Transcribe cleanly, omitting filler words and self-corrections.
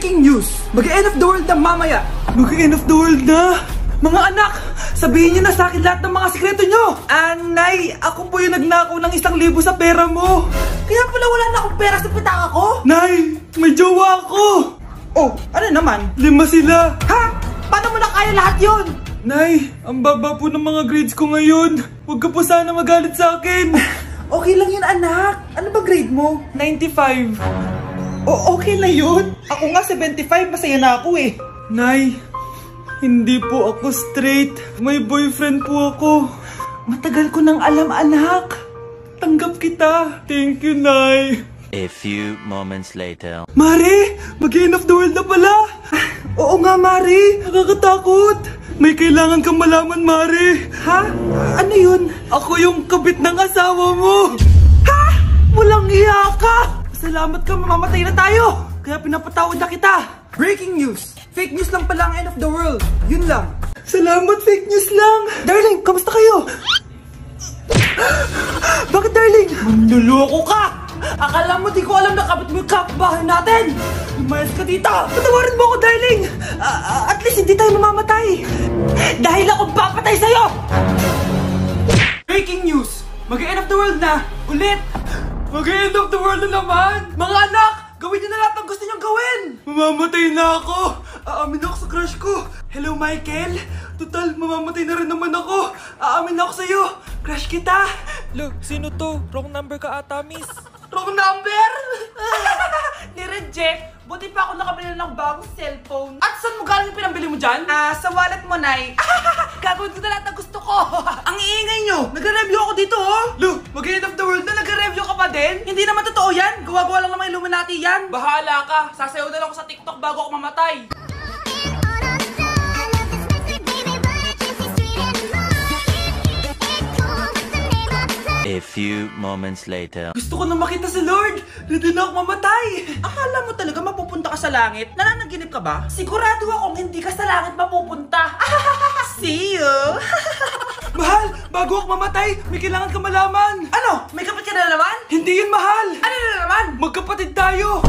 Breaking news! Mag-end of the world na mamaya! Mag-end of the world na? Mga anak, sabihin niyo na sa akin lahat ng mga sikreto niyo! Nay, ako po yung nagnakaw ng 1,000 sa pera mo! Kaya pala wala na akong pera sa pitaka ko? Nay, may jowa ako! Oh, ano naman? 5 sila! Ha? Paano mo na kaya lahat yun? Nay, ang baba po ng mga grades ko ngayon. Huwag ka po sana magalit sa akin. Okay lang yun, anak. Ano ba grade mo? 95. Okay na yun? Ako nga 75, masaya na ako eh. Nay, hindi po ako straight. May boyfriend po ako. Matagal ko nang alam, anak. Tanggap kita. Thank you, Nay. A few moments later. Mari, mag-end of the world na pala. Oo nga, Mari. Nakakatakot. May kailangan kang malaman, Mari. Ha? Ano yun? Ako yung kabit ng asawa mo. Ha? Walang iya ka! Salamat ka, mamamatay na tayo! Kaya pinapatawad na kita! Breaking news! Fake news lang pala ang end of the world. Yun lang. Salamat, fake news lang. Darling, kamusta kayo? Bakit, darling? Manluloko ka! Akala mo di ko alam na kabit mo yung kapbahay natin! Lumayas ka dito! Patawarin mo ako, darling! At least hindi tayo mamamatay! Dahil akong papatay sa'yo! Breaking news! Mag-end of the world na! Ulit! Mag-end of the world na naman. Mga anak! Gawin niyo na lahat ng gusto niyong gawin! Mamamatay na ako. Aamin ako sa crush ko. Hello, Michael. Total, mamamatay na rin naman ako. Aamin ako sa'yo. Crush kita. Lo, sino to? Wrong number ka ata, miss. Wrong number! Ni-reject! Buti pa ako nakabili ng bagong cellphone. At saan mo galing yung pinambili mo dyan? Sa wallet mo, Nay. Gagawin ko na lahat ng gusto ko! Ang iingay nyo! Nagre-review ako dito, oh! Lo, mag-end of the world na. Nagre-review ka pa din? Hindi naman totoo yan! Gawa-gawa lang naman Illuminati yan! Bahala ka! Sasayaw na lang ako sa TikTok bago ako mamatay! A few moments later. Gusto ko na makita si Lord. Ready na ako mamatay. Akala mo talaga mapupunta ka sa langit? Nananaginip ka ba? Sigurado akong hindi ka sa langit mapupunta! See you! Mahal, bago ako mamatay, may kailangan ka malaman. Ano? May kapit ka na naman? Hindi yun, mahal. Ano na naman? Magkapatid tayo.